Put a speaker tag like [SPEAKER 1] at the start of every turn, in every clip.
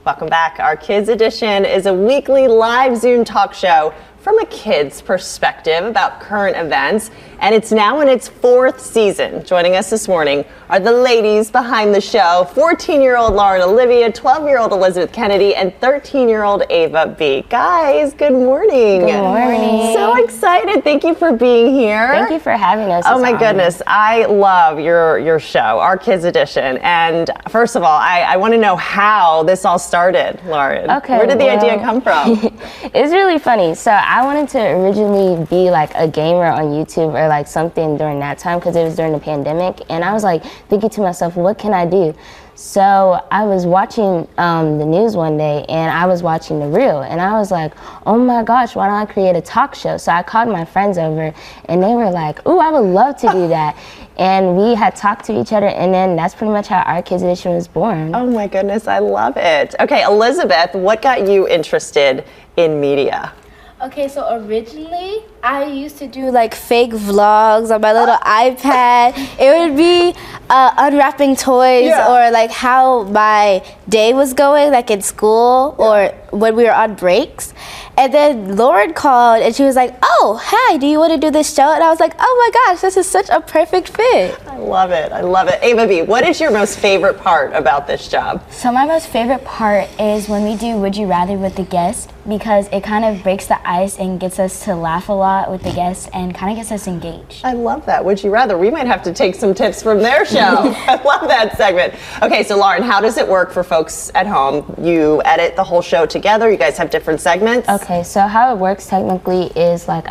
[SPEAKER 1] Welcome back. Our Kids Edition is a weekly live Zoom talk show from a kid's perspective about current events, and it's now in its 4th season. Joining us this morning are the ladies behind the show, 14-year-old Lauren Olivia, 12-year-old Elizabeth Kennedy, and 13-year-old Ava B. Guys, good morning.
[SPEAKER 2] Good morning.
[SPEAKER 1] So excited. Thank you for being here.
[SPEAKER 2] Thank you for having us.
[SPEAKER 1] Oh my goodness, I love your show, Our Kids Edition. And first of all, I want to know how this all started, Lauren.
[SPEAKER 2] Okay.
[SPEAKER 1] Where did the idea come from?
[SPEAKER 2] It's really funny. So I wanted to originally be like a gamer on YouTube or like something during that time because it was during the pandemic. And I was like thinking to myself, what can I do? So I was watching the news one day and I was watching The Real and I was like, oh my gosh, why don't I create a talk show? So I called my friends over and they were like, ooh, I would love to do that. And we had talked to each other and then that's pretty much how Our Kids Edition was born.
[SPEAKER 1] Oh my goodness, I love it. Okay, Elizabeth, what got you interested in media?
[SPEAKER 3] Okay, so originally I used to do like fake vlogs on my little iPad. It would be unwrapping toys or like how my day was going, like in school or when we were on breaks. And then Lauren called and she was like, oh, hi, do you want to do this show? And I was like, oh my gosh, this is such a perfect fit.
[SPEAKER 1] I love it. I love it. Ava B, what is your most favorite part about this job?
[SPEAKER 4] So my most favorite part is when we do Would You Rather with the guest, because it kind of breaks the ice and gets us to laugh a lot with the guests and kind of gets us engaged.
[SPEAKER 1] I love that. Would you rather? We might have to take some tips from their show. I love that segment. Okay, so Lauren, how does it work for folks at home? You edit the whole show together. You guys have different segments.
[SPEAKER 2] Okay, so how it works technically is like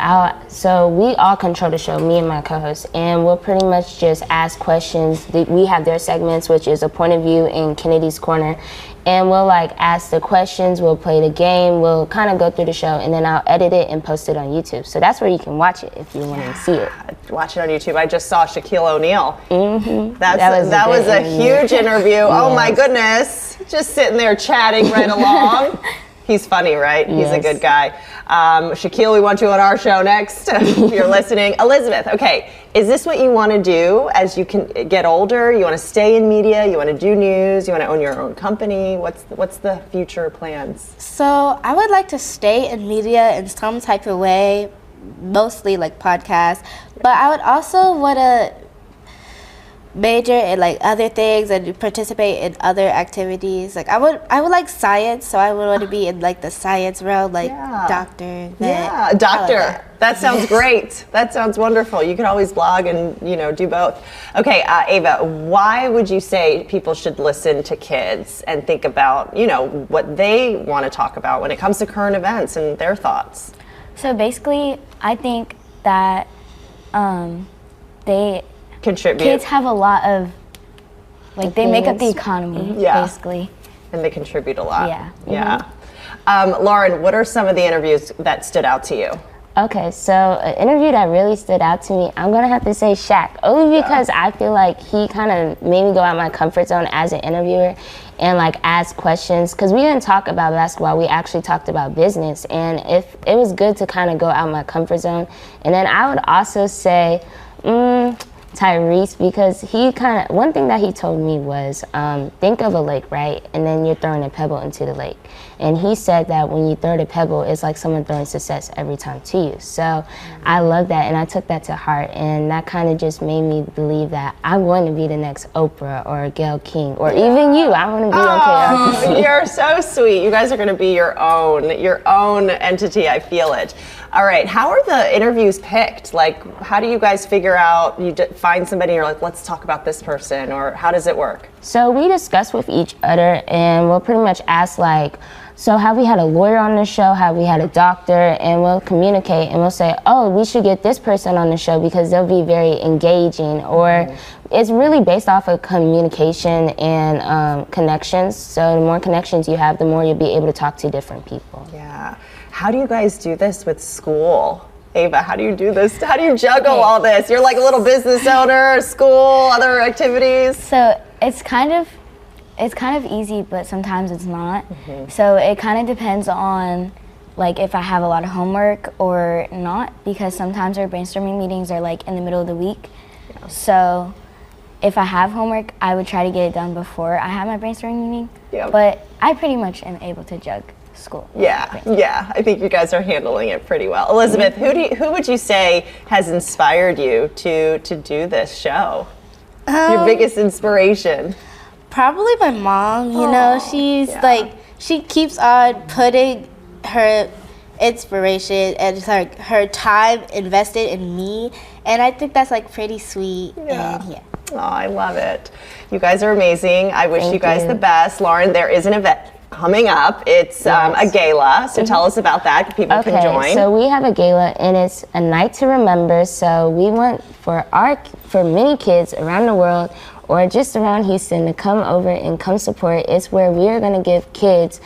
[SPEAKER 2] so we all control the show, me and my co-host, and we'll pretty much just ask questions. We have their segments, which is a point of view in Kennedy's Corner. And we'll like ask the questions, we'll play the game, we'll kind of go through the show, and then I'll edit it and post it on YouTube. So that's where you can watch it if you want to see it.
[SPEAKER 1] Watch it on YouTube. I just saw Shaquille O'Neal.
[SPEAKER 2] Mm-hmm.
[SPEAKER 1] That was a huge interview. Oh my goodness. Just sitting there chatting right along. He's funny, right? He's a good guy. Shaquille, we want you on our show next if you're listening. Elizabeth, okay, is this what you want to do as you can get older? You want to stay in media? You want to do news? You want to own your own company? What's the future plans?
[SPEAKER 3] So I would like to stay in media in some type of way, mostly like podcasts, but I would also want to major in like other things and participate in other activities. Like I would like science, so I would want to be in like the science realm, like doctor.
[SPEAKER 1] Doctor. That sounds great. That sounds wonderful. You can always blog and do both. Okay, Ava, why would you say people should listen to kids and think about what they want to talk about when it comes to current events and their thoughts?
[SPEAKER 4] So basically, I think that they
[SPEAKER 1] contribute.
[SPEAKER 4] Kids have a lot of, like, they make up the economy, basically.
[SPEAKER 1] And they contribute a lot.
[SPEAKER 4] Yeah.
[SPEAKER 1] Yeah. Lauren, what are some of the interviews that stood out to you?
[SPEAKER 2] Okay, so an interview that really stood out to me, I'm gonna have to say Shaq, only because I feel like he kind of made me go out my comfort zone as an interviewer and like ask questions, because we didn't talk about basketball, we actually talked about business, and if it was good to kind of go out my comfort zone. And then I would also say Tyrese, because one thing that he told me was, think of a lake, right? And then you're throwing a pebble into the lake. And he said that when you throw the pebble, it's like someone throwing success every time to you. So I love that, and I took that to heart, and that kind of just made me believe that I want to be the next Oprah or Gayle King, or even you. I want to be on KRTC.
[SPEAKER 1] You're so sweet. You guys are going to be your own entity. I feel it. All right, how are the interviews picked? Like, how do you guys figure out, you find somebody and you're like, let's talk about this person, or how does it work?
[SPEAKER 2] So we discuss with each other, and we'll pretty much ask like, so have we had a lawyer on the show? Have we had a doctor? And we'll communicate and we'll say, oh, we should get this person on the show because they'll be very engaging. Or it's really based off of communication and connections. So the more connections you have, the more you'll be able to talk to different people.
[SPEAKER 1] Yeah. How do you guys do this with school? Ava, how do you do this? How do you juggle all this? You're like a little business owner, school, other activities.
[SPEAKER 4] So it's kind of easy, but sometimes it's not. So it kind of depends on like if I have a lot of homework or not, because sometimes our brainstorming meetings are like in the middle of the week. So if I have homework, I would try to get it done before I have my brainstorming meeting.
[SPEAKER 1] Yep.
[SPEAKER 4] But I pretty much am able to jug school.
[SPEAKER 1] Yeah. I think you guys are handling it pretty well. Elizabeth, who would you say has inspired you to do this show? Your biggest inspiration?
[SPEAKER 3] Probably my mom. You know, she's like, she keeps on putting her inspiration and her time invested in me, and I think that's like pretty sweet. And
[SPEAKER 1] Oh, I love it. You guys are amazing. I wish you guys the best. Lauren, there is an event coming up. It's a gala, so tell us about that. People can join.
[SPEAKER 2] So we have a gala, and it's a night to remember. So we want for many kids around the world or just around Houston to come over and come support. It's where we are going to give kids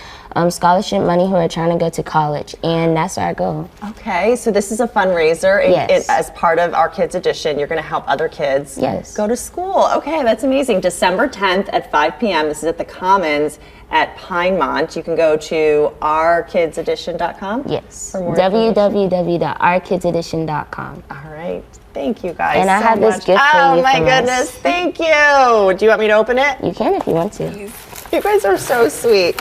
[SPEAKER 2] scholarship money who are trying to go to college, and that's our goal.
[SPEAKER 1] Okay, so this is a fundraiser.
[SPEAKER 2] Yes.
[SPEAKER 1] As part of our Kids Edition, you're going to help other kids go to school. Okay, that's amazing. December 10th at 5 p.m. This is at the Commons at Pinemont. You can go to ourkidsedition.com.
[SPEAKER 2] Yes,
[SPEAKER 1] for more
[SPEAKER 2] www.ourkidsedition.com.
[SPEAKER 1] All right. Thank you guys.
[SPEAKER 2] And I have this gift for you.
[SPEAKER 1] Oh my
[SPEAKER 2] from
[SPEAKER 1] goodness,
[SPEAKER 2] us.
[SPEAKER 1] thank you. Do you want me to open it?
[SPEAKER 2] You can if you want to.
[SPEAKER 1] You guys are so sweet.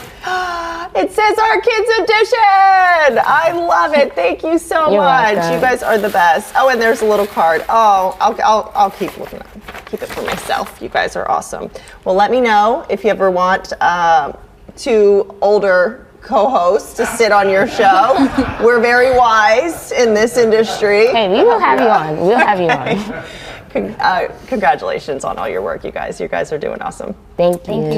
[SPEAKER 1] It says Our Kids Edition. I love it. Thank you so
[SPEAKER 2] You're
[SPEAKER 1] much.
[SPEAKER 2] welcome.
[SPEAKER 1] You guys are the best. Oh, and there's a little card. Oh, I'll keep looking at it. Keep it for myself. You guys are awesome. Well, let me know if you ever want 2 older co-hosts to sit on your show. We're very wise in this industry.
[SPEAKER 2] Hey, we will have you on. We'll have you on.
[SPEAKER 1] Congratulations on all your work, you guys. You guys are doing awesome.
[SPEAKER 2] Thank you.
[SPEAKER 4] Thank you.